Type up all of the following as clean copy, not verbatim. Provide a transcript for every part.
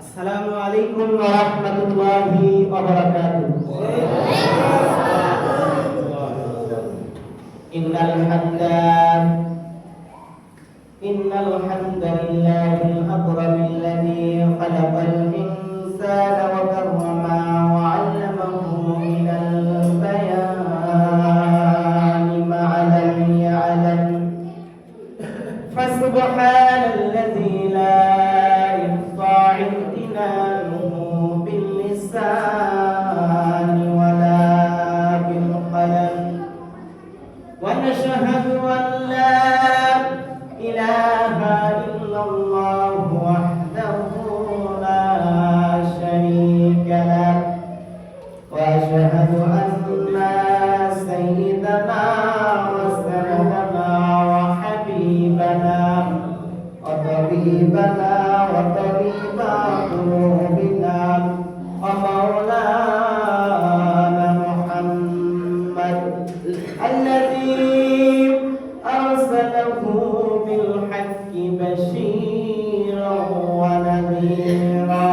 আসসালামু আলাইকুম ওয়া রাহমাতুল্লাহি ওয়া বারাকাতুহু। ইন্নাল হামদালিল্লাহিল আকরামিল্লাযী খালাকাল ইনসানা ওয়া karramahu ওয়া 'allamahu minal bayani ma 'lam ya'lam fasubhanalladzi la ونشهد أن لا إله إلا الله وحده لا شريك له وأشهد أن سيدنا وسندنا وحبيبنا وطبيبنا وطبيب قلوبنا ومولانا محمد الذي أرسله بالحق بشيرا ونذيرا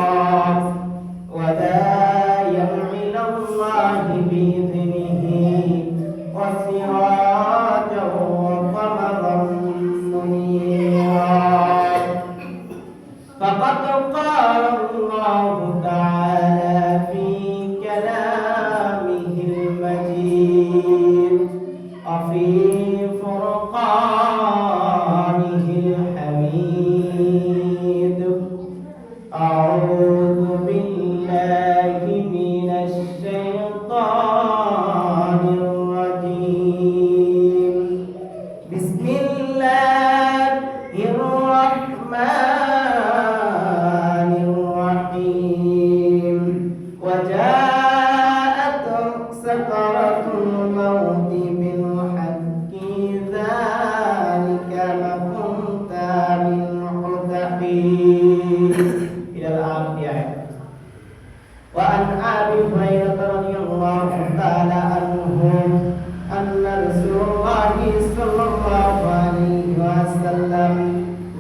وداعيا إلى الله بإذنه وسراجا وقمرا منيرا فقد قال الله تعالى في كلامه المجيد وفي فرقانه الحميد أعوذ بالله من الشيطان الرجيم بسم الله الرحمن الرحيم وجاءت سكرة الموت بالحق ذلك ما كنت منه تحيد إلى الآخر. وعن أبي هريرة رضي الله تعالى عنه أن رسول الله صلى الله عليه وسلم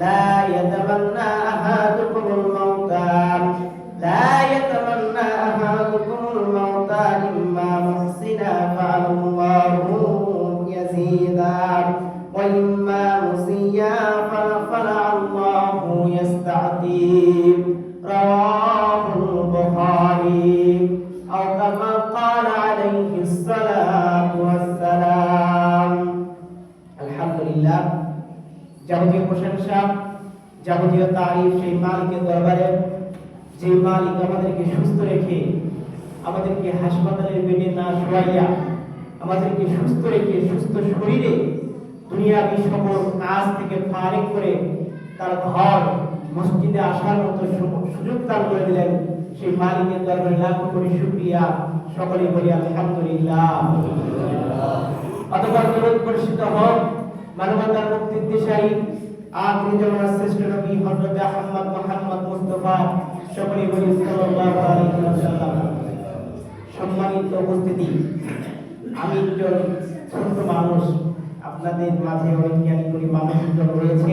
لا يتمنى أحدكم الموت إما محسنا فعل الله يزيدا وإما مسيا فلعل الله يستعتب رواه البخاري أو كما قال عليه الصلاة والسلام. الحمد لله যাবতীয় প্রশংসা যাবতীয় তারিফ সেই মালিকের দরবারে, যে মালিক আমাদেরকে সুস্থ রেখে, আমাদেরকে হাসপাতালের বেডে না শোয়াইয়া, আমাদেরকে সুস্থ রেখে সুস্থ শরীরে দুনিয়াবি সকল কাজ থেকে ফারিগ করে তার ঘর মসজিদে আসার মতো সুযোগ দান করে দিলেন, সেই মালিকের দরবারে লাখো কোটি শুকরিয়া। সকলে বলি আলহামদুলিল্লাহ। অতঃপর দরুদ বর্ষিত হোক মানবতার মুক্তির দিশারি আখিরি জামানার শ্রেষ্ঠ নবী হযরত মুহাম্মদ মুস্তাফা, সকলে বলি সাল্লাল্লাহু আলাইহি ওয়াসাল্লাম। সম্মানিত উপস্থিতি, আমি একজন ছোট্ট মানুষ, আপনাদের মাঝে অনেক জ্ঞানী গুণী মানুষজন রয়েছে।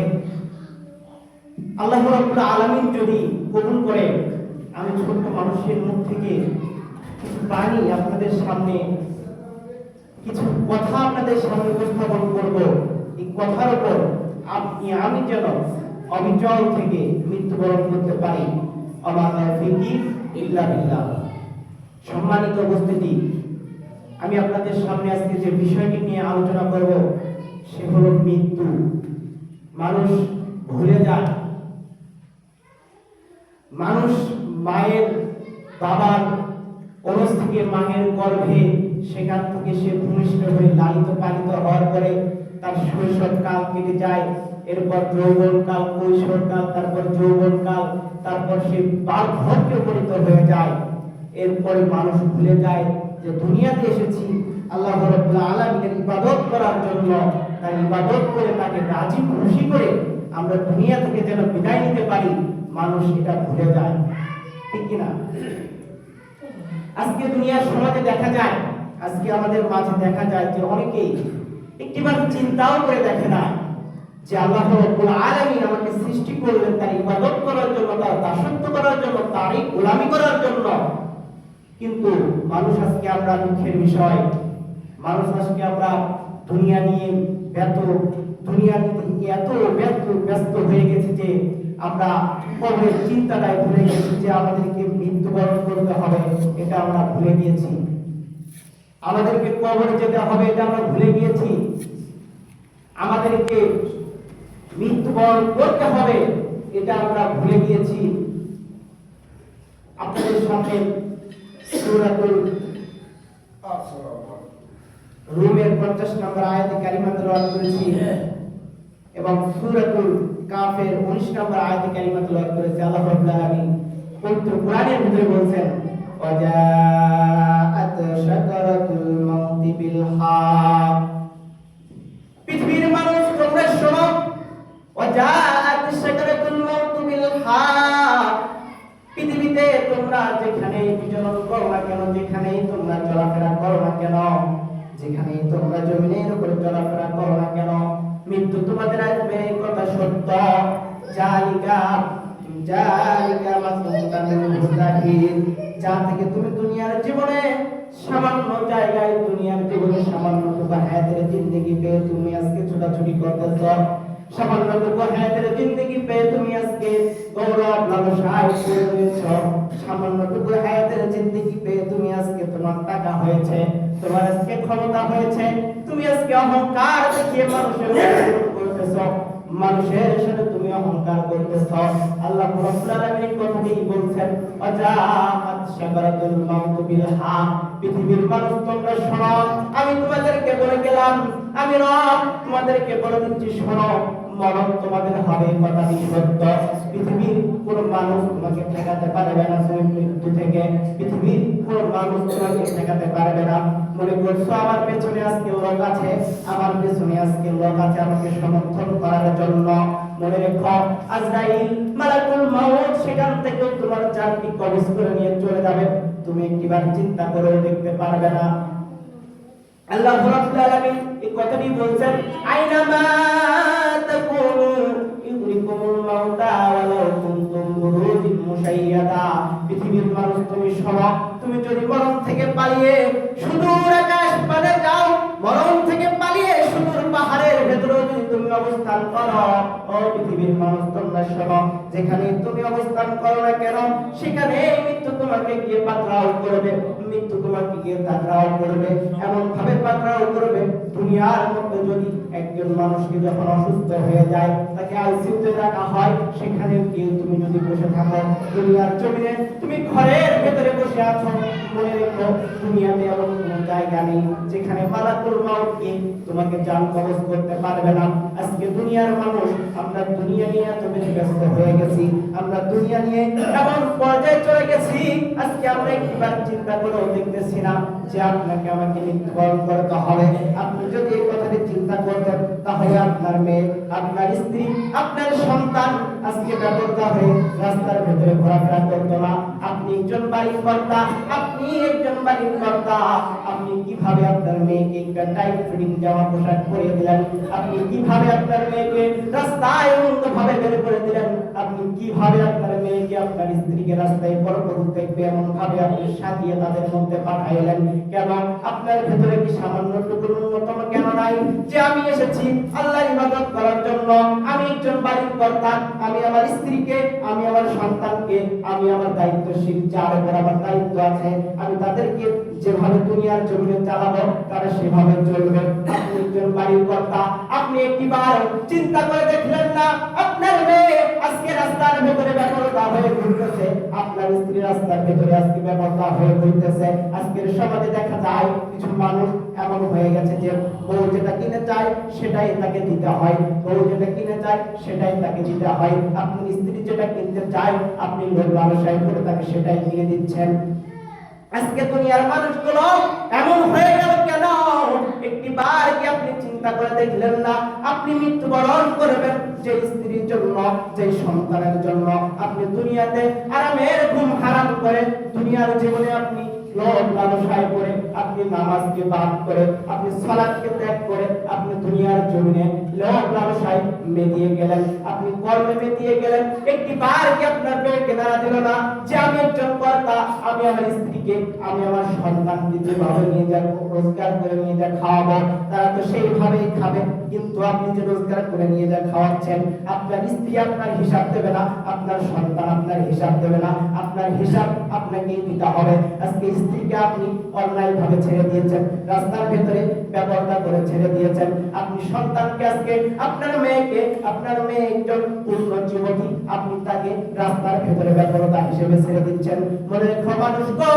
আল্লাহ রাব্বুল আলামিন যদি কবুল করে, আমি ছোট্ট মানুষের মুখ থেকে কিছু বাণী আপনাদের সামনে, কিছু কথা আপনাদের সামনে উপস্থাপন করব। এই কথার উপর আমি যেন অবিচল থেকে মৃত্যুবরণ করতে পারি। আমা তাওফীকি ইল্লা বিল্লাহ। সম্মানিত উপস্থিতি, আমি আপনাদের সামনে আজকে যে বিষয়টি নিয়ে আলোচনা করব সে হলো মৃত্যু। মানুষ ভুলে যায়, মানুষ মায়ের বাবার ওরস থেকে, মায়ের গর্ভে, সেখান থেকে সে ভূমিষ্ঠ হয়ে লালিত পালিত হওয়ার পরে তার শৈশব কাল কেটে যায়, এরপর যৌবনকাল, কৈশোরকাল, তারপর যৌবনকাল, তারপর সে বার্ধক্যে উপনীত হয়ে যায়। এরপরে মানুষ ভুলে যায় যে দুনিয়াতে এসেছি আল্লাহ রাব্বুল আলামিনের ইবাদত করার জন্য। তাই ইবাদত করে তাকে রাজি খুশি করে আমরা দুনিয়া থেকে যেন বিদায় নিতে পারি, মানুষ এটা ভুলে যায়, ঠিক কিনা? আজকে দুনিয়ার সমাজে দেখা যায়, আজকে আমাদের মাঝে দেখা যায় যে অনেকেই একটিবার চিন্তাও করে দেখে না যে আল্লাহ রাব্বুল আলামিন আমাকে সৃষ্টি করলেন তার ইবাদত করার জন্য, তার দাসত্ব করার তারই গোলামি করার জন্য। কিন্তু মানুষ আজকে আমরা দুঃখের বিষয়, মানুষ আজকে আমরা দুনিয়া নিয়ে দুনিয়া নিয়ে এত ব্যস্ত হয়ে গেছে যে আমরা কবরের চিন্তাটাই ভুলে গেছি, যে আমাদেরকে মৃত্যুবরণ করতে হবে এটা আমরা ভুলে গিয়েছি, আমাদেরকে কবরে যেতে হবে এটা আমরা ভুলে গিয়েছি, আমাদেরকে মৃত্যুবরণ করতে হবে এটা আমরা ভুলে গিয়েছি। আপনাদের সামনে সূরাতুল রুমের 50 নম্বর আয়াতে কারিমা তেলাওয়াত করেছি এবং সূরাতুল কাফের 19 নম্বর আয়াতে কারিমা তেলাওয়াত করেছি। আল্লাহ রাব্বুল আলামিন পবিত্র কোরআনের ভিতরে বলেন, ওয়াজাআত শাজারাতুল মাউতি বিল হক। পৃথিবীর মানুষ তোমরা শোনো, ওয়াজাআত শাজারাতুল মাউতি বিল হক। পৃথিবীতে তোমরা যেখানেই বিচরণ করো না কেন, যেখানেই তোমরা চলাফেরা করো না কেন, যেখানেই তোমরা জমিনের উপরে চলাফেরা করো না কেন, মৃত্যু তোমাদের আসবে, এই কথা সত্য। জালিকা মাসুতামিন, যা থেকে তুমি দুনিয়ার জীবনে সামান্য জায়গায়, দুনিয়ার জীবনে সামান্যটুকু হায়াতের জিন্দেগি পেয়ে তুমি আজকে ছোটাছুটি করতেছ, সামান্যটুকু হায়াতের জিন্দেগি পেয়ে তুমি আজকে গৌরব লালসায় পড়ে রয়েছ, সামান্যটুকু হায়াতের জিন্দেগি পেয়ে তুমি আজকে তোমার টাকা হয়েছে, তোমার আজকে ক্ষমতা হয়েছে, তুমি আজকে অহংকার দেখিয়ে মানুষের করতেছ, মানুষের সাথে তুমি অহংকার করতেছ। আল্লাহ রাব্বুল আলামিন কথাটি বলছেন, ওয়াজাআত শাজারাতুল মাউতি বিল হক। পৃথিবীর মানুষ তোমরা শোনো, আমি তোমাদেরকে বলে গেলাম, আমি রব তোমাদেরকে বলে দিচ্ছি, শোনো, মরণ তোমাদের হবে, কথাটি সত্য। পৃথিবীর কোন মানুষ তোমাকে ঠেকাতে পারবে না তুমি মৃত্যু থেকে, পৃথিবীর কোন মানুষ তোমাকে ঠেকাতে পারবে না। মনে করছো আমার পেছনে আজকে লোক আছে, আমার পেছনে আজকে লোক আছে আমাকে সমর্থন করার জন্য, মনে রেখো আজরাইল মালাকুল মাউত সেখান থেকে তোমার জানকে কবজ করে নিয়ে চলে যাবে, তুমি একবার চিন্তা করে দেখতে পারবে না। আল্লাহ রাব্বুল আলামিন এই কথাটি বলছেন, আইনামা তাকুনু ইউরিকুমুল মাউতা ওয়ালাউ কুনতুম বুরুজিন মুশাইয়াদা। পৃথিবীর মানুষ তুমি শোনো, তুমি যদি মরণ থেকে পালিয়ে সুদূর আকাশ পানে যাও, মরণ থেকে পালিয়ে সুদূর পাহাড়ের ভেতরে যদি তুমি অবস্থান করো, ও পৃথিবীর মানুষ তোমরা শোনো, যেখানে তুমি অবস্থান করো না কেন, সেখানে মৃত্যু তোমাকে গিয়ে পাকড়াও করবে, মৃত্যু তোমাকে গিয়ে তাকড়াও করবে, এমন ভাবে পাকড়াও করবে। দুনিয়ার মধ্যে যদি একজন মানুষকে যখন অসুস্থ হয়ে যায়, তাকে আইসিইউতে রাখা হয়, সেখানে গিয়ে তুমি যদি বসে থাকো, দুনিয়ার জমিনে তুমি ঘরের ভেতরে বসে আছো, মনে রেখো দুনিয়াতে এমন কোনো জায়গা নেই যেখানে মালাকুল মাউত কি তোমাকে জান কবজ করতে পারবে না। আজকে দুনিয়ার মানুষ আমরা দুনিয়া নিয়ে এত বেশি ব্যস্ত হয়ে গেছি, আমরা দুনিয়া নিয়ে এমন পর্যায়ে চলে গেছি, আজকে আমরা একবার চিন্তা করেও দেখতেছি না যে আপনাকে আমাকে মৃত্যুবরণ করতে হবে। আপনি যদি এই কথাটি চিন্তা করতেন, তাহলে আপনার মেয়ে, আপনার স্ত্রী, আপনার সন্তান আজকে বেপরোয়া হয়ে রাস্তার ভেতরে ঘোরাফেরা করতো না। আপনি একজন বাড়ির কর্তা, আপনি একজন বাড়ির কর্তা, আপনি কিভাবে আপনার মেয়েকে একটা টাইট ফিটিং জামা পোশাক পরিয়ে দিলেন, আপনি কিভাবে আপনার মেয়েকে রাস্তায় এমনভাবে বের করে দিলেন, আপনি কিভাবে আপনার মেয়েকে, আপনার স্ত্রীকে রাস্তায় পরপুরুষ দেখবে এমন ভাবে আপনি সাজিয়ে তাদের মধ্যে পাঠাইলেন। কেন? আপনার ভেতরে কি সামান্যটুকু ন্যূনতম কেন নাই যে আমি এসেছি আল্লাহর ইবাদত করার জন্য, আমি একজন বাড়ির কর্তা, আমি আমার স্ত্রীকে, আমি আমার সন্তানকে, আমি আমার দায়িত্বশীল যার উপর আমার দায়িত্ব আছে, আমি তাদেরকে যেভাবে দুনিয়ার জমিনে চালাবো তারা সেভাবে চলবে। আপনি একজন বাড়ির কর্তা, আপনি একটিবার চিন্তা করে দেখলেন না আপনার মেয়ে আজকে রাস্তার ভেতরে বেপরোয়া হয়ে ঘুরতেছে, আপনার স্ত্রী রাস্তার ভেতরে আজকে বেপরোয়া হয়ে ঘুরতেছে। আজকের সমাজে দেখা যায় কিছু মানুষ এমন হয়ে গেছে যে বউ যেটা কিনে চায় সেটাই তাকে দিতে হয়, বউ যেটা কিনে চায় সেটাই তাকে দিতে হয়। আপনি স্ত্রী যেটা কিনতে চায় আপনি লোভ লালসায় করে তাকে সেটাই কিনে দিচ্ছেন। আজকে দুনিয়ার মানুষগুলো এমন হয়ে গেল কেন? একটিবার কি আপনি চিন্তা করে দেখলেন না আপনি মৃত্যুবরণ করবেন যে স্ত্রীর জন্য, যে সন্তানের জন্য, আপনি দুনিয়াতে আরামের ঘুম হারাম করে দুনিয়ার জীবনে আপনি লোভ লালসায় করে, আপনি নামাজকে বাদ করে, আপনি সালাতকে ত্যাগ করে, আপনি দুনিয়ার জমিনে লোভ লালসায় মেদিয়ে গেলেন, আপনি কর্মে মেদিয়ে গেলেন। একটিবার কি আপনার মেয়েকে নাড়া দিল না যে আমি আমি আমার স্ত্রীকে, আমি আমার সন্তানকে যেভাবে নিয়ে যাব, রোজগার করে নিয়ে যা খাওয়াবো, তারা তো সেইভাবেই খাবে। কিন্তু আপনি যে রোজগার করে নিয়ে যা খাওয়াচ্ছেন, আপনার স্ত্রী আপনার হিসাব দেবে না, আপনার সন্তান আপনার হিসাব দেবে না, আপনার হিসাব আপনাকেই দিতে হবে। আজকে স্ত্রীকে আপনি অন্যায় ভাবে ছেড়ে দিয়েছেন, রাস্তার ভেতরে ব্যবহার করে ছেড়ে দিয়েছেন। আপনি সন্তানকে আজকে, আপনার মেয়ে একজন পূর্ণ যুবতী, আপনি তাকে রাস্তার ভেতরে ব্যবহার হিসেবে ছেড়ে দিচ্ছেন। মনে রেখো মানুষ গো,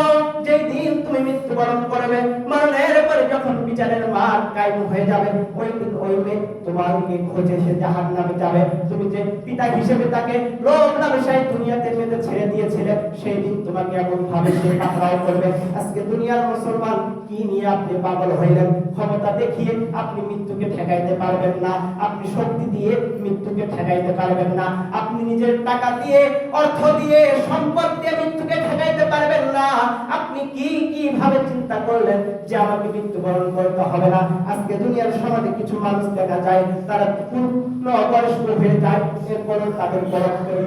যেই দিন তুমি মৃত্যুবরণ করবে, মরণের পরে যখন বিচারের মাঠ কায়েম হয়ে যাবে, ওই দিন ওই মেয়ে তোমাকে খোঁজে সে জাহান্নামে যাবে। তুমি যে পিতা হিসেবে তাকে লোভ লালসায় দুনিয়াতে মেতে ছেড়ে দিয়েছিলে, সেই দিন তোমাকে এমন ভাবে সে পাকড়াও করবে। আজকে দুনিয়ার মুসলমান, কি নিয়ে আপনি পাগল হইলেন? ক্ষমতা দেখিয়ে আপনি মৃত্যুকে ঠেকাইতে পারবেন না, আপনি শক্তি দিয়ে মৃত্যুকে ঠেকাইতে পারবেন না, আপনি নিজের টাকা দিয়ে, অর্থ দিয়ে, সম্পদ দিয়ে মৃত্যুকে ঠেকাইতে পারবেন না। আপনি কিভাবে চিন্তা করলেন যে আমাকে মৃত্যুবরণ করতে হবে না? আজকে দুনিয়ার সমাজে কিছু মানুষ দেখা যায়, তারা পূর্ণ বয়স্ক হয়ে যায়, এরপরও তাদের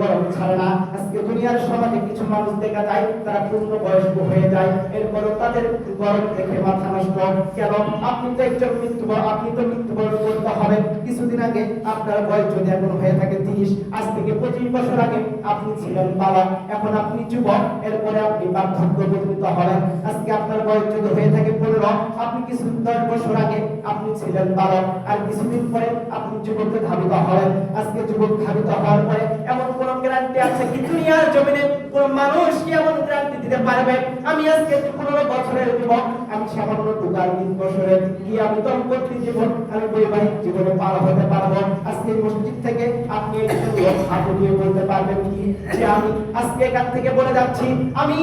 গরম ছাড়ে না। আজকে দুনিয়ার সমাজে কিছু মানুষ দেখা যায়, তারা পূর্ণ বয়স্ক হয়ে যায়, এরপরও তাদের গরম দেখে মাথা নষ্ট। কেন? আপনি তো একজন মৃত্যুবরণ করতে হবে। কিছুদিন আগে আপনার বয়স যদি এখন হয়ে থাকে 30, আজ থেকে 25 বছর আগে আপনি ছিলেন বালক, এখন আপনি যুবক, এরপরে আপনি বার্ধক্যে উপনীত হবেন। আজকে আপনার বয়স যদি হয়ে থাকে 15, আপনি কিছু 10 বছর আগে আপনি ছিলেন বালক, আর কিছুদিন পরে আপনি যুবকে ধাবিত হবেন। আজকে যুবক ধাবিত হওয়ার পরে এমন কোন গ্যারান্টি আছে কি দুনিয়ার জমিনে কোন মানুষ কি এমন গ্যারান্টি দিতে পারবে আমি আজকে 15 বছরের যুবক, আমি সামান্য 20 বছরের কি আমি দম্পতি জীবন, আমি বৈবাহিক জীবনে পার হতে পারবো? আজকে মসজিদ থেকে আপনি একজন লোক হাত দিয়ে বলতে পারবেন কি যে আমি আজকে এখান থেকে বলে যাচ্ছি আমি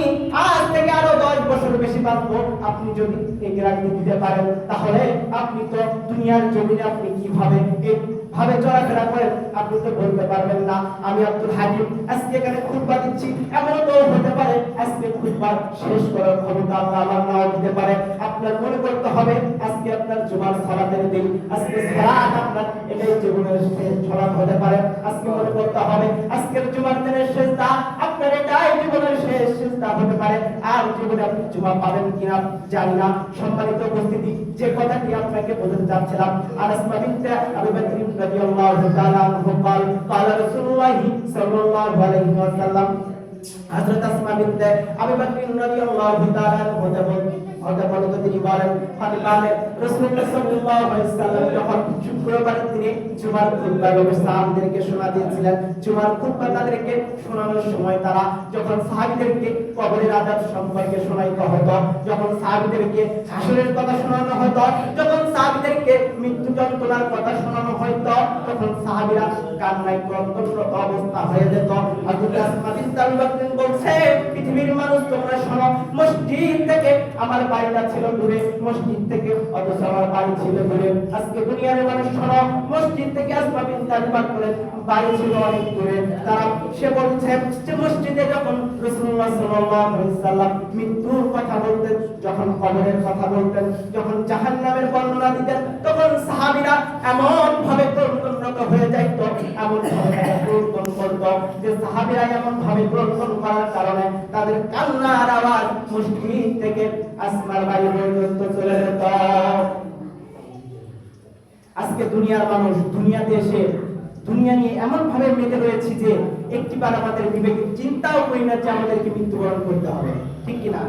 আজ থেকে আরো 10 বছর বেশি বাঁচবো? আপনি যদি এই গ্যারান্টি দিতে পারেন, তাহলে আপনি তো দুনিয়ার জমিনে আপনি কিভাবে ভাবে চলাফেরা করেন আপনি তো বলতে পারবেন না। আমি আব্দুল হাকিম আজকে এখানে খুতবা দিচ্ছি, এমন তো হতে পারে আজকে খুতবা শেষ করার ক্ষমতা আল্লাহ আমার নাও দিতে পারে। আপনার মনে করতে হবে আজকে আপনার জুমার সালাতের দিন, আজকে সালাত আপনার এটাই জীবনের শেষ সালাত হতে পারে। আজকে মনে করতে হবে আজকের জুমার দিনের সেজদা আপনার এটাই জীবনের শেষ সেজদা হতে পারে। আর জীবনে আপনি জুমা পাবেন কিনা জানি না। সম্মানিত উপস্থিতি, যে কথাটি আপনাকে বলতে যাচ্ছিলাম, আনাস বিনতে আবু বকর রাদিয়াল্লাহু তাআলা আনহু قال قال رسول الله صلى الله عليه وسلم, হযরত আসমা বিনতে আবু বকর রাদিয়াল্লাহু তাআলা আনহু বলেন, তিনি বলেন, রাসূলুল্লাহ সাল্লাল্লাহু আলাইহি ওয়াসাল্লাম যখন শুক্রবারের দিনে জুমার খুতবা সাহাবীদেরকে শোনা দিয়েছিলেন, জুমার খুতবা তাদেরকে শোনানোর সময় তারা যখন সাহাবীদেরকে কবরের আযাব সম্পর্কে শোনাইতে হতো, যখন সাহাবীদেরকে হাসরের কথা শোনানো হতো, যখন সাহাবীদেরকে মৃত্যু যন্ত্রণার কথা শোনানো হতো, তখন সাহাবীরা কান্নায় ক্রন্দনরত অবস্থা হয়ে যেত। হযরত আসমা বিনতে আবু বকর বলছে, পৃথিবীর মানুষ তোমরা শোনো, মসজিদ থেকে আমার বাড়িটা ছিল দূরে, মসজিদ থেকে অথচ আমার বাড়ি ছিল দূরে। আজকে দুনিয়ার মানুষ শোনো, মসজিদ থেকে আসমা বিনতে আবু বকরের বাড়ি ছিল অনেক দূরে। তারা সে বলছে যে মসজিদে যখন রাসূলুল্লাহ সাল্লাল্লাহু আলাইহি ওয়াসাল্লাম মৃত্যুর কথা বলতেন, যখন কবরের কথা বলতেন, যখন জাহান্নামের বর্ণনা দিতেন, তখন সাহাবীরা এমন ভাবে ক্রন্দনরত হয়ে যাইত, এমন ভাবে ক্রন্দন করত যে সাহাবীরা এমন ভাবে ক্রন্দন করার কারণে তাদের কান্নার আওয়াজ মসজিদ থেকে আসমার বাড়ি পর্যন্ত চলে যেত। আজকে দুনিয়ার মানুষ দুনিয়াতে এসে দুনিয়া নিয়ে এমন ভাবে মেতে রয়েছে যে একটিবার আমাদের বিবেকে চিন্তাও করি না যে আমাদেরকে মৃত্যুবরণ করতে হবে, ঠিক কিনা?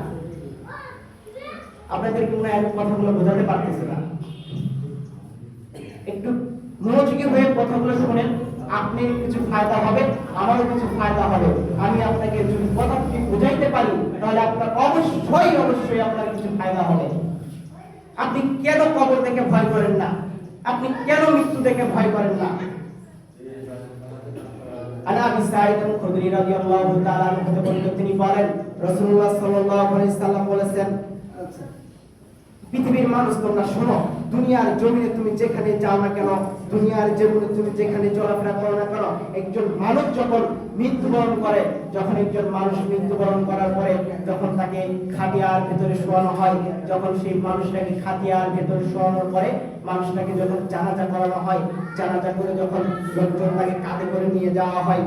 আপনাদেরকে মনে হয় কথাগুলো বোঝাতে পারতেছে না, একটু মনোযোগী হয়ে কথাগুলো শুনেন, আপনার কিছু ফায়দা হবে, আমারও কিছু ফায়দা হবে। আমি আপনাকে যদি কথাটি বুঝাইতে পারি তাহলে আপনার অবশ্যই আপনার কিছু ফায়দা হবে। আপনি কেন কবর দেখে ভয় করেন না? আপনি কেন মৃত্যু দেখে ভয় করেন না? আবু সাঈদ আল-খুদরি রাদিয়াল্লাহু তাআলা আনহু তিনি বলেন, রাসূলুল্লাহ সাল্লাল্লাহু আলাইহি ওয়াসাল্লাম বলেছেন, পৃথিবীর মানুষ তোমরা শোনো, দুনিয়ার জমিনে তুমি যেখানে যাও না কেন, দুনিয়ার জমিনে তুমি যেখানে চলাফেরা করো না কেন, একজন মানুষ যখন মৃত্যুবরণ করে, যখন একজন মানুষ মৃত্যুবরণ করার পরে যখন তাকে খাটিয়ার ভেতরে শোয়ানো হয়, যখন সেই মানুষটাকে খাটিয়ার ভেতরে শোয়ানোর পরে মানুষটাকে যখন জানাজা করানো হয়, জানাজা করে যখন লোকজন তাকে কাঁধে করে নিয়ে যাওয়া হয়,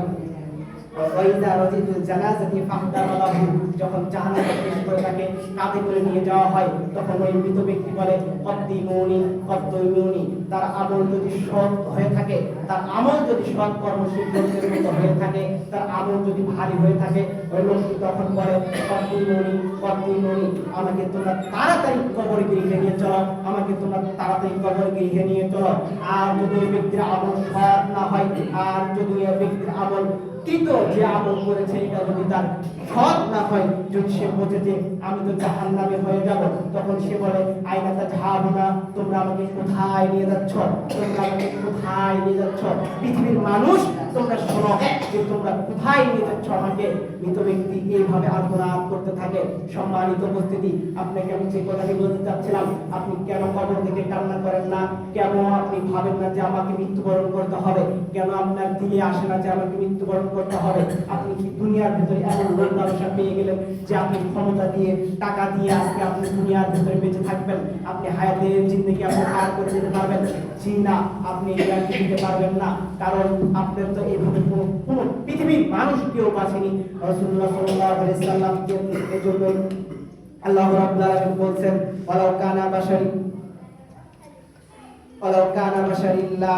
ওয়াইদা রাজিতুল জানাজাতি ফাহদারাহু, যখন জাহান্নামে পেশ করে তাকে কাঁধে করে নিয়ে যাওয়া হয়, তখন ওই মৃত ব্যক্তি বলে কদ্দিমুনি কদ্দিমুনি। তার আমল যদি সৎ হয়ে থাকে, তার আমল যদি সৎ কর্মশীল লোকের মতো হয়ে থাকে, তার আমল যদি ভারী হয়ে থাকে, ওই লোকটি তখন বলে কদ্দিমুনি কদ্দিমুনি, আমাকে তোমরা তাড়াতাড়ি কবরে গৃহে নিয়ে চলো, আমাকে তোমরা তাড়াতাড়ি কবরে গৃহে নিয়ে চলো। আর যদি ওই ব্যক্তির আমল সৎ না হয়, আর যদি ওই ব্যক্তির আমল তৃতীয় যে আমল করেছে এটা যদি তার সৎ না হয়, যদি সে বোঝে যে আমি তো জাহান্নামে হয়ে যাব, তখন সে বলে আইনাতা যাহাবুনা, তোমরা আমাকে কোথায় নিয়ে যাচ্ছ, তোমরা আমাকে কোথায় নিয়ে যাচ্ছ, পৃথিবীর মানুষ তোমরা শোনো যে তোমরা কোথায় নিয়ে যাচ্ছ আমাকে। মৃত ব্যক্তি এইভাবে আর্তনাদ করতে থাকে। সম্মানিত উপস্থিতি, আপনাকে আমি যে কথাটি বলতে চাচ্ছিলাম, আপনি কেন কবর থেকে কান্না করেন না? কেন আপনি ভাবেন না যে আমাকে মৃত্যুবরণ করতে হবে? কেন আপনার দিলে আসে না যে আমাকে মৃত্যুবরণ করতে হবে? আপনি কি দুনিয়ার ভিতরে এমন লোক লালসা পেয়ে গেলেন যে আপনি ক্ষমতা দিয়ে, টাকা দিয়ে আজকে আপনি দুনিয়ার ভিতরে বেঁচে থাকবেন, আপনি হায়াতের জিন্দেগি আপনি পার করে যেতে পারবেন? জি না, আপনি গ্যারান্টি দিতে পারবেন না, কারণ আপনার তো এইভাবে কোনো পৃথিবীর মানুষ কেউ বাঁচেনি। রাসূলুল্লাহ সাল্লাল্লাহু আলাইহি ওয়াসাল্লামকে এজন্য আল্লাহ রাব্বুল আলামিন বলেন, ওয়ালাউ কানা বাশারিল্লা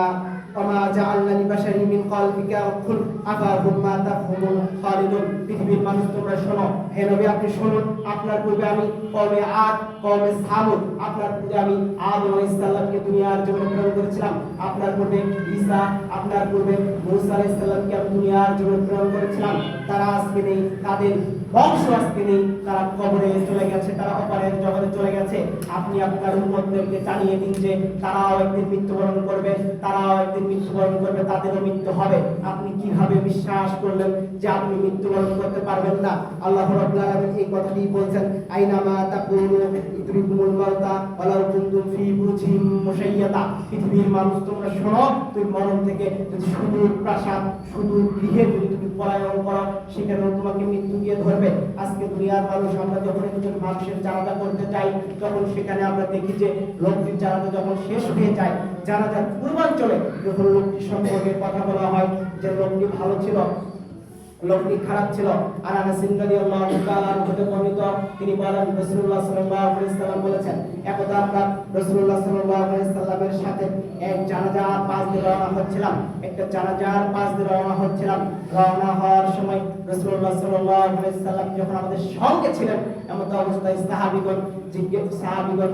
ওমা জাআলনা লিবাশারিন মিন কলবিকা কুল আফাহুম মা তাফহুমুন খালিদুন। পৃথিবীর মানুষ তোমরা শোনো, হে নবী আপনি শুনুন, আপনার পূর্বে আমি কওমে আদ, কওমে সামুদ, আপনার পূর্বে আমি আদম আলাইহিস সালামকে দুনিয়ার জমিনে প্রেরণ করেছিলাম, আপনার পূর্বে ঈসা, আপনার পূর্বে মূসা আলাইহিস সালামকে আমি দুনিয়ার জমিনে প্রেরণ করেছিলাম। তারা আজকে নেই, তাদের বংশ আজকে নেই, তারা কবরে চলে গেছে, তারা অপরের জগতে চলে গেছে। আপনি আপনার উম্মতদেরকে জানিয়ে দিন যে তারাও একদিন মৃত্যুবরণ করবে, তারাও একদিন মৃত্যুবরণ করবে, তাদেরও মৃত্যু হবে। আপনি কিভাবে বিশ্বাস করলেন যে আপনি মৃত্যুবরণ করতে পারবেন না? আল্লাহ রাব্বুল আলামিন এই কথাটি বলেন, আইনামা তাকুনু ইদরিকুমুল মাউতা ওয়ালাউ কুনতুম ফি বুরুজিম মুশাইয়াদা। পৃথিবীর মানুষ তোমরা শোনো, তুমি মরণ থেকে যদি সুদূর প্রাসাদ, সুদূর গৃহে যদি তুমি পলায়ন করো, সেখানেও তোমাকে মৃত্যু গিয়ে ধরবে। আজকে দুনিয়ার মানুষ, আমরা যখন একজন মানুষের জানাজা করতে যাই, তখন সেখানে আমরা দেখি যে লোকটির জানাজা যখন শেষ হয়ে যায়, জানাজার পূর্বাঞ্চলে যখন লোকটির সম্পর্কে কথা বলা হয় যে লোকটি ভালো ছিল, লোকটি খারাপ ছিল, আর আনাস রাদিয়াল্লাহু তাআলা হতে বর্ণিত, তিনি বলেন রাসূলুল্লাহ সাল্লাল্লাহু আলাইহি সাল্লাম বলেছেন, একদা আমরা রাসূলুল্লাহ সাল্লাল্লাহু আলাইহি সাল্লামের সাথে এক জানাজার পাশ দিয়ে রওনা হচ্ছিলাম, একটা জানাজার পাশ দিয়ে রওনা হচ্ছিলাম। রওনা হওয়ার সময় রাসূলুল্লাহ সাল্লাল্লাহু আলাইহি সাল্লাম যখন আমাদের সঙ্গে ছিলেন, এমন অবস্থায় সাহাবীগণ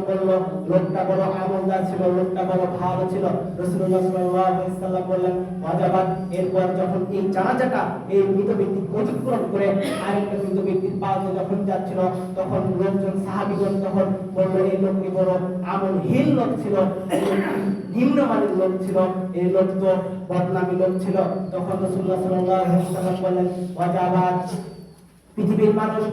বলল, লোকটা বড় আমলদার ছিল, লোকটা বড় ভালো ছিল। রাসূলুল্লাহ সাল্লাল্লাহু আলাইহি সাল্লাম বললেন ওয়াজাবাত। এরপর যখন এই জানাজাটা এই মৃত ব্যক্তি অতিক্রম করে আরেকটা মৃত ব্যক্তির পাশে যখন যাচ্ছিল, তখন লোকজন সাহাবীগণ তখন বলল, এই লোকটি বড় আমলহীন লোক ছিল, নিম্নমানের লোক ছিল, এই লোক তো বদনামী লোক ছিল। তখন রাসূলুল্লাহ সাল্লাল্লাহু আলাইহি সাল্লাম বললেন ওয়াজাবাত। পৃথিবীর মানুষ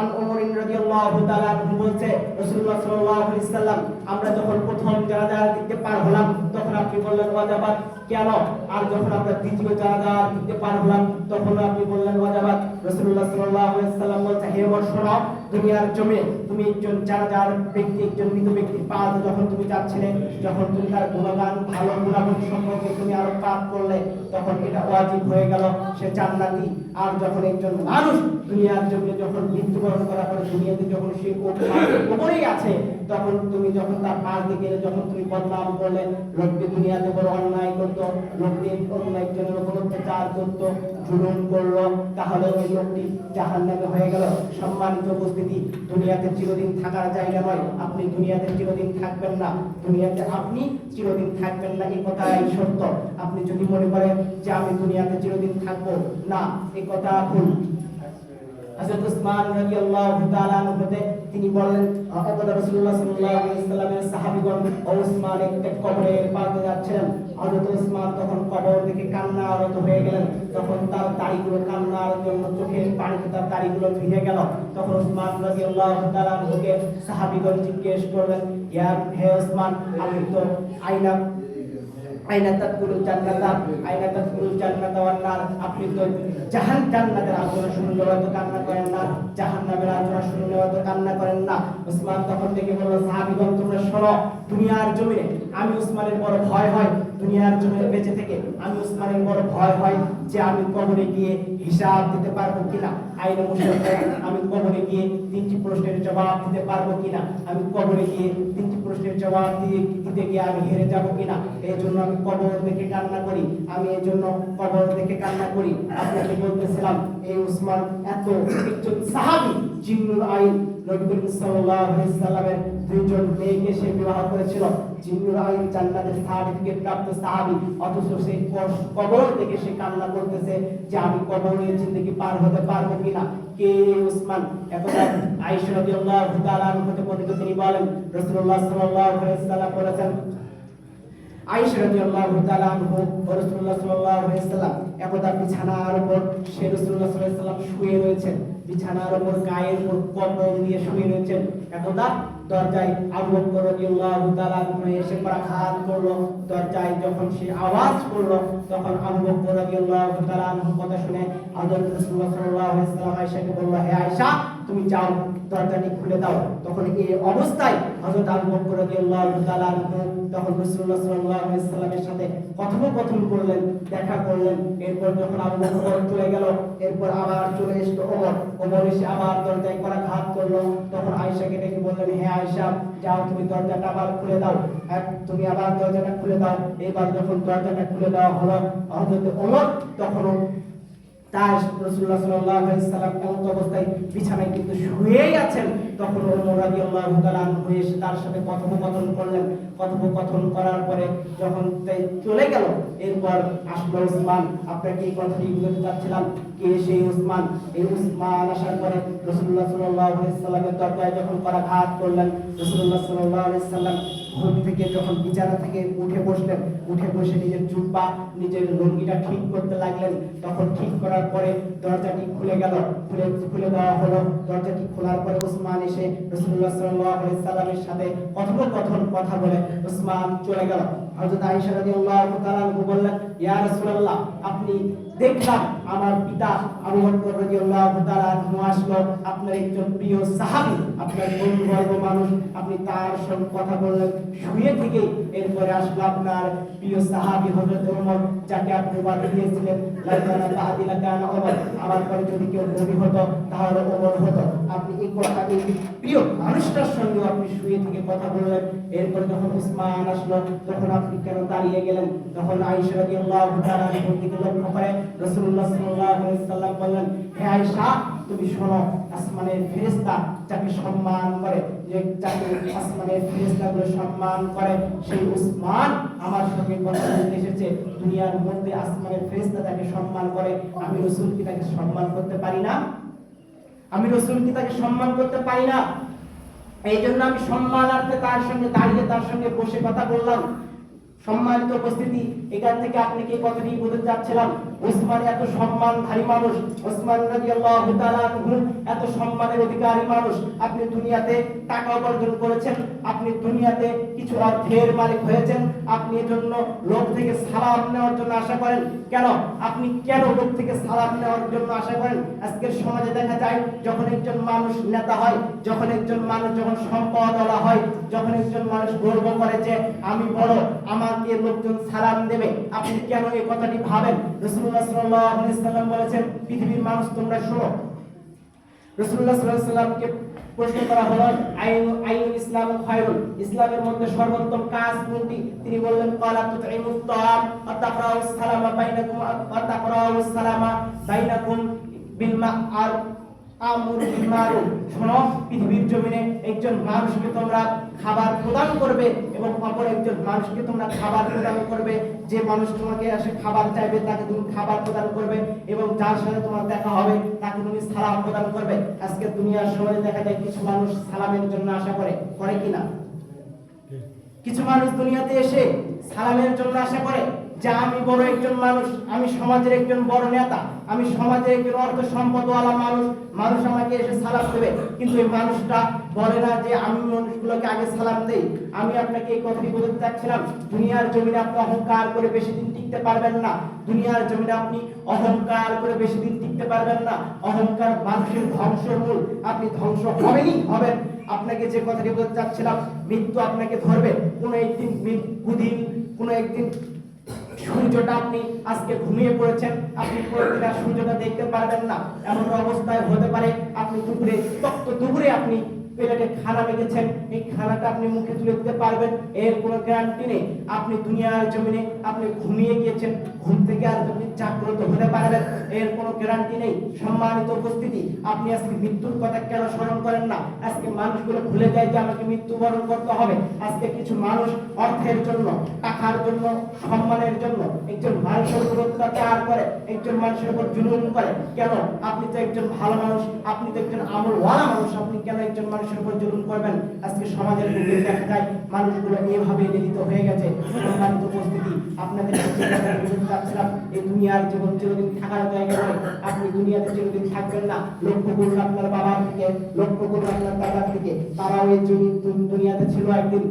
আন ওমর রাদিয়াল্লাহু তাআলা বলছে, রাসূলুল্লাহ সাল্লাল্লাহু আলাইহি সাল্লাম আমরা যখন প্রথম জানাজার দিকে পার হলাম, তখন আপনি বললেন ওয়াজাবাত, কেন? আর যখন আমরা দ্বিতীয় জানাজার দিকে পার হলাম, তখন আপনি বললেন ওয়াজাবাত। রাসূলুল্লাহ সাল্লাল্লাহু আলাইহি সাল্লাম বলছে, হে ওমর শোনো, দুনিয়ার জমিনে তুমি একজন জানাজার ব্যক্তি, একজন মৃত ব্যক্তির পাশে যখন তুমি যাচ্ছিলে, যখন তুমি তার গুণগান, ভালো গুণাগুণ সম্পর্কে তুমি আরো পাঠ করলে, তখন এটা ওয়াজিব হয়ে গেল, সে জান্নাতি। আর যখন একজন মানুষ দুনিয়ার জমিনে যখন মৃত্যুবরণ করার পরে দুনিয়াতে যখন সে উপরেই আছে, তখন তুমি যখন তার পাশ দিয়ে গেলে, যখন তুমি বদনাম করলে, লোকটি দুনিয়াতে বড় অন্যায় করতো, লোকটি অন্য একজনের উপর অত্যাচার করতো, জুলুম করলো, তাহলে ওই লোকটি জাহান্নামে হয়ে গেল। সম্মানিত উপস্থিতি, দুনিয়াতে চিরদিন থাকার জায়গা নয়, আপনি দুনিয়াতে চিরদিন থাকবেন না, দুনিয়াতে আপনি চিরদিন থাকবেন না, এই কথাই সত্য। আপনি যদি মনে করেন যে আমি দুনিয়াতে চিরদিন থাকবো না, এই কথা ভুল। হযরত উসমান রাদিয়াল্লাহু তাআলা আনহু তিনি বলেন, একদা রাসূলুল্লাহ সাল্লাল্লাহু আলাইহি সাল্লামের সাহাবীগণ উসমান একটা কবরের পাশে যাচ্ছিলেন। হযরত উসমান তখন কবর থেকে কান্নারত হয়ে গেলেন, তখন তার দাড়িগুলো কান্নার জন্য চোখের পানিতে তার দাড়িগুলো ভিজে গেল। তখন উসমান রাদিয়াল্লাহু তাআলা আনহুকে সাহাবীগণ জিজ্ঞেস করলেন, হে উসমান, আপনি তো আইনা তাদখুলুল জান্নাতা ওয়ান নার, আপনি তো জান্নাতের আলোচনা শুনলে হয়তো কান্না করেন না, জাহান্নামের আলোচনা শুনলে হয়তো কান্না করেন না। উসমান তখন থেকে বলল, সাহাবীগণ তোমরা শোনো, দুনিয়ার জমিনে আমি উসমানের বড় ভয় হয় দুনিয়ার জমিনে বেঁচে থেকে আমি উসমানের বড় ভয় হয় যে আমি কবরে গিয়ে হিসাব দিতে পারবো কিনা, আইনে মুশারফে আমি কবরে গিয়ে 3টি প্রশ্নের জবাব দিতে পারবো কিনা, আমি কবরে গিয়ে 3টি প্রশ্নের জবাব দিতে গিয়ে আমি হেরে যাব কিনা। এই জন্য আমি কবর দেখে কান্না করি, আমি এই জন্য কবর দেখে কান্না করি। আপনাকে বলতেছিলাম এই উসমান এত একজন সাহাবী, জিন্নুল আইন, নবী করিম সাল্লাল্লাহু আলাইহি সাল্লামের দুইজন মেয়েকে সে বিবাহ করেছিল। জিন্নুল আইন জান্নাতের সার্টিফিকেট প্রাপ্ত সাহাবী, অথচ সে কবর থেকে সে কান্না করতেছে যে আমি কবরের জিন্দেগি পার হতে পারবো কিনা। কে উসমান? একদা আয়েশা রাদিয়াল্লাহু তাআলা আনহা হতে বর্ণিত, তিনি বলেন রাসূলুল্লাহ সাল্লাল্লাহু আলাইহি সাল্লাম বলেছেন, আয়েশা রাদিয়াল্লাহু তাআলা আনহা ও রাসূলুল্লাহ সাল্লাল্লাহু আলাইহি সাল্লাম একদা বিছানার উপর সে রাসূলুল্লাহ সাল্লাল্লাহু আলাইহি সাল্লাম শুয়ে রয়েছেন, বিছানার উপর গায়ের উপর কম্বল দিয়ে শুয়ে রয়েছেন। একদা দরজায় আবু বকর রাদিয়াল্লাহু তাআলা আনহু এসে আঘাত করলো। দরজায় যখন সে আওয়াজ করলো তখন আবু বকর রাদিয়াল্লাহু তাআলা আনহু কথা শুনে হযরত রাসূলুল্লাহ সাল্লাল্লাহু আলাইহি সাল্লাম আয়েশাকে বলল, হে আয়েশা তুমি যাও দরজাটি খুলে দাও। তখন এই অবস্থায় হযরত আবু বকর রাদিয়াল্লাহু তাআলা আনহু তখন রাসূলুল্লাহ সাল্লাল্লাহু আলাইহি সাল্লামের সাথে কথোপকথন করলেন, দেখা করলেন। এরপর যখন আবু বকর চলে গেল, এরপর আবার চলে এসে ওমর এসে আবার দরজায় আঘাত করলো। তখন আয়েশাকে ডেকে বললেন, হে আয়েশা যাও তুমি দরজাটা আবার খুলে দাও, তুমি আবার দরজাটা খুলে দাও। এবার যখন দরজাটা খুলে দেওয়া হলো, হযরত ওমর তখনও তার রাসূলুল্লাহ সাল্লাল্লাহু আলাইহি সাল্লাম এমন অবস্থায় বিছানায় কিন্তু শুয়েই আছেন। তখন ওমর রাদিয়াল্লাহু তাআলা আনহু এসে তার সাথে কথোপকথন করলেন। কথোপকথন করার পরে যখন চলে গেল, এরপর আসলো উসমান। আপনাকে এই কথাটি বলতে চাচ্ছিলাম, কে সেই উসমান? এই উসমান আসার পরে রাসূলুল্লাহ সাল্লাল্লাহু আলাইহি সাল্লামের দরজায় যখন আঘাত করলেন, রাসূলুল্লাহ সাল্লাল্লাহু আলাইহি সাল্লাম ঘুম থেকে যখন বিছানা থেকে উঠে বসলেন, উঠে বসে নিজের জুব্বা নিজের লুঙ্গিটা ঠিক করতে লাগলেন। তখন ঠিক করার পরে দরজাটি খুলে গেল, খুলে দেওয়া হলো। দরজাটি খোলার পরে উসমান এসে রাসূলুল্লাহ সাল্লাল্লাহু আলাইহি সাল্লামের সাথে কথোপকথন কথা বলে উসমান চলে গেল। হযরত আয়েশা রাদিয়াল্লাহু তাআলা বললেন, ইয়া রাসূলুল্লাহ আপনি দেখলাম আমার পিতা আবু বকর রাদিয়াল্লাহু তাআলা আসলো, আপনার একজন প্রিয় সাহাবী, আপনার বন্ধুবর্গ মানুষ, আপনি তার সঙ্গে কথা বললেন শুয়ে থেকে। এরপরে আসলো আপনার প্রিয় সাহাবী হযরত ওমর, যাকে আপনি ওয়াদা দিয়েছিলেন লাকানা বাদিলা কানা ওমর, আমার পরে যদি কেউ নবী হতো তাহলে ওমর হতো। আপনি এই কথাটি প্রিয় মানুষটার সঙ্গে আপনি শুয়ে থেকে কথা বললেন। এরপর যখন উসমান আসলো তখন আপনি কেন দাঁড়িয়ে গেলেন? তখন আয়েশা রাদিয়াল্লাহু তাআলা দিকে লক্ষ্য করে রাসূলুল্লাহ সাল্লাল্লাহু আলাইহি সাল্লাম বললেন, হে আয়েশা তুমি শোনো, আসমানের ফেরেশতা যাকে সম্মান করে, যে যাকে আসমানের ফেরেশতাগুলো সম্মান করে, সেই উসমান আমার সঙ্গে কথা বলতে এসেছে। দুনিয়ার মধ্যে আসমানের ফেরেশতা যাকে সম্মান করে, আমি রাসূল কি তাকে সম্মান করতে পারি না? আমি রাসূল কি তাকে সম্মান করতে পারি না? এই জন্য আমি সম্মানার্থে তার সঙ্গে দাঁড়িয়ে তার সঙ্গে বসে কথা বললাম। সম্মানিত উপস্থিতি, এখান থেকে আপনি কি কথাটি বলতে চাচ্ছিলাম, উসমান এত সম্মানধারী মানুষ, উসমান রাদিয়াল্লাহু তাআলা আনহু এত সম্মানের অধিকারী মানুষ। আপনি দুনিয়াতে টাকা উপার্জন করেছেন, আপনি দুনিয়াতে কিছু অর্থের মালিক হয়েছেন, আপনি এজন্য লোক থেকে সালাম নেওয়ার জন্য আশা করেন। কেন আপনি কেন লোক থেকে সালাম নেওয়ার জন্য আশা করেন? আজকের সমাজে দেখা যায় যখন একজন মানুষ নেতা হয়, যখন একজন মানুষ যখন সম্পদওয়ালা হয়, যখন একজন মানুষ গর্ব করে যে আমি বড়, আমাকে লোকজন সালাম দেবে, আপনি কেন এই কথাটি ভাবেন? রাসূলুল্লাহ সাল্লাল্লাহু আলাইহি সাল্লাম বলেছেন, পৃথিবীর মানুষ তোমরা শোনো। রাসূলুল্লাহ সাল্লাল্লাহু আলাইহি সাল্লামকে প্রশ্ন করা হলো, আইনুল ইসলাম খায়রুন, ইসলামের মধ্যে সর্বোত্তম কাজ কোনটি? তিনি বললেন, ক্বালা তুতঈমুত তাআম ওয়া তাকরাউস সালামা বাইনাকুম ওয়া তাকরাউস সালামা বাইনাকুম বিল মা'রুফ আমর বিল মা'রুফ। শোনো, পৃথিবীর জমিনে একজন মানুষকে তোমরা খাবার প্রদান করবে এবং অপর একজন মানুষকে তোমরা খাবার প্রদান করবে। যে মানুষ তোমাকে এসে খাবার চাইবে তাকে তুমি খাবার প্রদান করবে এবং যার সাথে তোমার দেখা হবে তাকে তুমি সালাম প্রদান করবে। আজকে দুনিয়ার সমাজে দেখা যায় কিছু মানুষ সালামের জন্য আশা করে কিনা? কিছু মানুষ দুনিয়াতে এসে সালামের জন্য আশা করে যে আমি বড় একজন মানুষ, আমি সমাজের একজন বড় নেতা, আমি সমাজের একজন অর্থ সম্পদওয়ালা মানুষ, মানুষ আমাকে এসে সালাম দেবে। কিন্তু এই মানুষটা বলে না যে আমি মানুষগুলোকে আগে সালাম দেই। আমি আপনাকে এই কথাটি বলতে চাচ্ছিলাম, দুনিয়ার জমিনে আপনি অহংকার করে বেশি দিন টিকতে পারবেন না। দুনিয়ার জমিনে আপনি অহংকার করে বেশি দিন টিকতে পারবেন না। অহংকার মানুষের ধ্বংসের মূল। আপনি ধ্বংস হবেন। আপনাকে যে কথাটি বলতে চাচ্ছিলাম, মৃত্যু আপনাকে ধরবে। কোনো একদিন সূর্যটা আপনি আজকে ঘুমিয়ে পড়েছেন, আপনি পরদিন সূর্যটা দেখতে পারবেন না, এমন অবস্থায় হতে পারে আপনি দুপুরে আপনি প্লেটে খানা রেখেছেন, এই খানাটা আপনি মুখে তুলে দিতে পারবেন, এর কোনো গ্যারান্টি নেই। আপনি দুনিয়ার জমিনে আপনি ঘুমিয়ে গিয়েছেন, ঘুম থেকে আর আপনি জাগ্রত হতে পারবেন, এর কোনো গ্যারান্টি নেই। সম্মানিত উপস্থিতি, আপনি আজকে মৃত্যুর কথা কেন স্মরণ করেন না? আজকে মানুষগুলো ভুলে যায় যে আমাকে মৃত্যুবরণ করতে হবে। আজকে কিছু মানুষ অর্থের জন্য, টাকার জন্য, সম্মানের জন্য একজন মানুষের উপর অত্যাচার করে, একজন মানুষের উপর জুলুম করে। কেন? আপনি তো একজন ভালো মানুষ, আপনি তো একজন আমলওয়ালা মানুষ, আপনি কেন একজন মানুষের উপর জুলুম করবেন? আজকে সমাজের মধ্যে দেখা যায় মানুষগুলো এভাবে নির্যাতিত হয়ে গেছে। সম্মানিত উপস্থিতি, আপনাদের চাচ্ছিলাম এই দুনিয়ার জীবন চিরদিন থাকার জায়গা নয়। আপনি দুনিয়াতে চিরদিন থাকবেন না। লক্ষ্য করুন আপনার বাবার থেকে, লক্ষ্য করুন আপনার দাদার থেকে, তারাও এই দুনিয়াতে ছিল একদিন,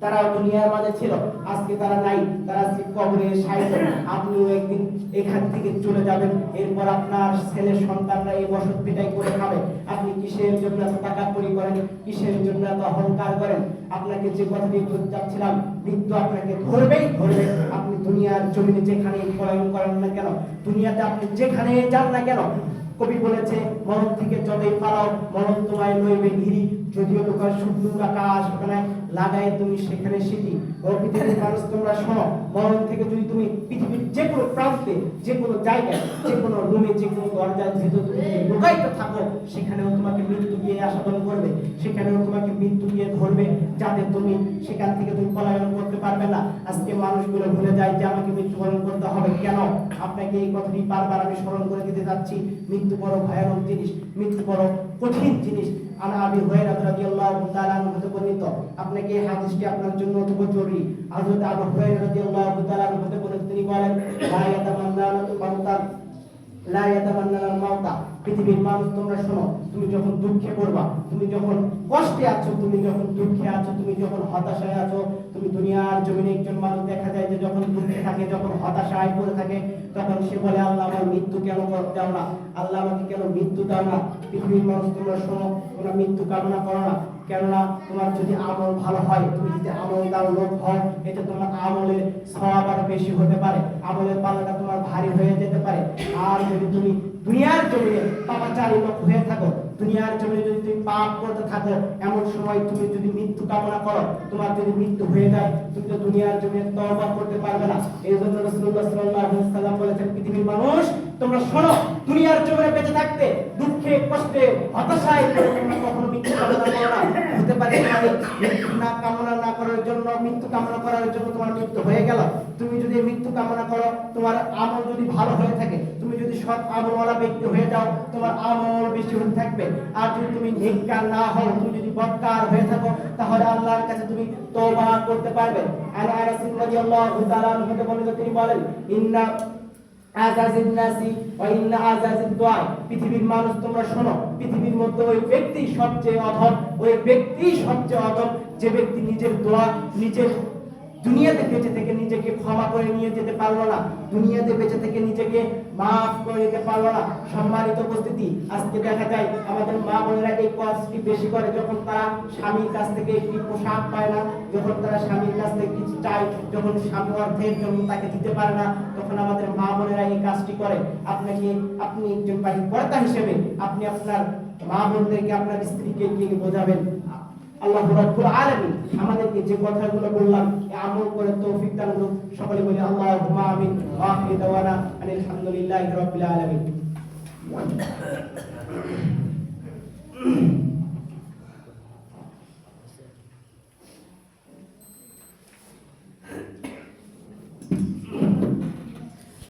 তারাও দুনিয়ার মাঝে ছিল, আজকে তারা নাই, তারা আজকে কবরে শায়িত। আপনিও একদিন এখান থেকে চলে যাবেন, এরপর আপনার ছেলে সন্তানরা এই বসত পিটাই করে খাবে। আপনি কিসের জন্য এত টাকা করি করেন, কিসের জন্য এত অহংকার করেন? আপনাকে যে কথাটি বলতে চাচ্ছিলাম, মৃত্যু আপনাকে ধরবেই ধরবে। আপনি দুনিয়ার জমিনে যেখানে পলায়ন করেন না কেন, দুনিয়াতে আপনি যেখানে যান না কেন, কবি বলেছে, মরণ থেকে যতই পালাও মরণ তোমায় লইবে ঘিরি, যদিও তোমার সুন্দর আকাশ ওখানে লাগায় তুমি সেখানে সিটি। ও পৃথিবীর মানুষ তোমরা শোনো, মরণ থেকে যদি তুমি পৃথিবীর যে কোনো প্রান্তে, যে কোনো জায়গায়, যে কোনো রুমে, যে কোনো দরজায় যেহেতু তুমি লুকায়িত থাকো, সেখানেও তোমাকে মৃত্যু গিয়ে আসাদন করবে, সেখানেও তোমাকে মৃত্যু গিয়ে ধরবে, যাতে তুমি সেখান থেকে তুমি পলায়ন করতে পারবে না। আজকে মানুষগুলো ভুলে যায় যে আমাকে মৃত্যুবরণ করতে হবে। কেন? আপনাকে এই কথাটি বারবার আমি স্মরণ করে দিতে যাচ্ছি। মৃত্যু বড় ভয়ানক জিনিস, মৃত্যু বড় কঠিন জিনিস। আবু হুরায়রা রাদিয়াল্লাহু তাআলা আনহু হতে বর্ণিত, আপনাকে এই হাদিসটি আপনার জন্য অত্যন্ত জরুরি। হযরত আবু হুরায়রা রাদিয়াল্লাহু তাআলা আনহু হতে বর্ণিত, তিনি বলেন, লা ইয়াতামান্নানাল মাউতা, লা ইয়াতামান্নানাল মাউতা। পৃথিবীর মানুষ তোমরা শোনো, তুমি যখন দুঃখে পড়বা, তুমি যখন কষ্টে আছো, তুমি যখন দুঃখে আছো, তুমি যখন হতাশায় আছো, তুমি দুনিয়ার জমিনে একজন মানুষ দেখা যায় যে যখন দুঃখে থাকে, যখন হতাশায় পড়ে থাকে, তখন সে বলে, আল্লাহ আমার মৃত্যু কেন দাও না, আল্লাহ আমাকে কেন মৃত্যু দাও না। পৃথিবীর মানুষ তোমরা শোনো, তোমরা মৃত্যু কামনা করো না। কেননা তোমার যদি আমল ভালো হয়, তুমি যদি আমল দাও লোক হও, এটা তোমার আমলের সওয়াব আরো বেশি হতে পারে, আমলের পাল্লাটা তোমার ভারী হয়ে যেতে পারে। আর যদি তুমি দুনিয়ার জমিনে পাপাচারী লোক হয়ে থাকো, দুনিয়ার জমিনে যদি তুমি পাপ করতে থাকো, এমন সময় তুমি যদি মৃত্যু কামনা করো, তোমার যদি মৃত্যু হয়ে যায়, তুমি তো দুনিয়ার জমিনে তওবা করতে পারবে না। এই জন্য রাসূলুল্লাহ সাল্লাল্লাহু আলাইহি ওয়াসাল্লাম বলেছেন, পৃথিবীর মানুষ তোমরা শোনো, দুনিয়ার জমিনে বেঁচে থাকতে দুঃখে কষ্টে হতাশায় তোমরা কখনো মৃত্যু কামনা করো না। হতে পারে মৃত্যু না কামনা না করার জন্য, মৃত্যু কামনা করার জন্য তোমার মৃত্যু হয়ে গেল। তুমি যদি মৃত্যু কামনা করো, তোমার আমল যদি ভালো হয়ে থাকে, তুমি যদি সৎ আমলওয়ালা ব্যক্তি হয়ে যাও, তোমার আমল বেশি হতে থাকবে। আর যদি তুমি নেককার না হও, তুমি যদি বদকার হয়ে থাকো, তাহলে আল্লাহর কাছে তুমি তওবা করতে পারবে। আনাস রাদিয়াল্লাহু তাআলা আনহু বলেন, তিনি বলেন, ইন্না আযাজিন নাসি ওয়া ইন্না আযাজিদ দুআ। পৃথিবীর মানুষ তোমরা শোনো, পৃথিবীর মধ্যে ওই ব্যক্তি সবচেয়ে অধম, ওই ব্যক্তি সবচেয়ে অধম যে ব্যক্তি নিজের দোয়া, নিজের দুনিয়াতে বেঁচে থেকে নিজেকে ক্ষমা করে নিয়ে যেতে পারলো না, দুনিয়াতে বেঁচে থেকে নিজেকে মাফ করে নিতে পারলো না। সম্মানিত উপস্থিতি, আজকে দেখা যায় আমাদের মা বোনেরা এই কাজটি বেশি করে, যখন তারা স্বামীর কাছ থেকে একটি পোশাক পায় না, যখন তারা স্বামীর কাছ থেকে কিছু চায়, যখন স্বামী অর্থের জন্য তাকে দিতে পারে না, তখন আমাদের মা বোনেরা এই কাজটি করে। আপনি একজন বাড়ির কর্তা হিসেবে আপনি আপনার মা বোনদেরকে, আপনার স্ত্রীকে গিয়ে বোঝাবেন। আল্লাহ রাব্বুল আলামিন আমাদেরকে যে কথাগুলো বললাম আমল করে তৌফিক দান করুন। সকলে বলি আল্লাহুম্মা আমিন। ওয়া আখিরু দাওয়ানা আলহামদুলিল্লাহি রাব্বিল আলামিন।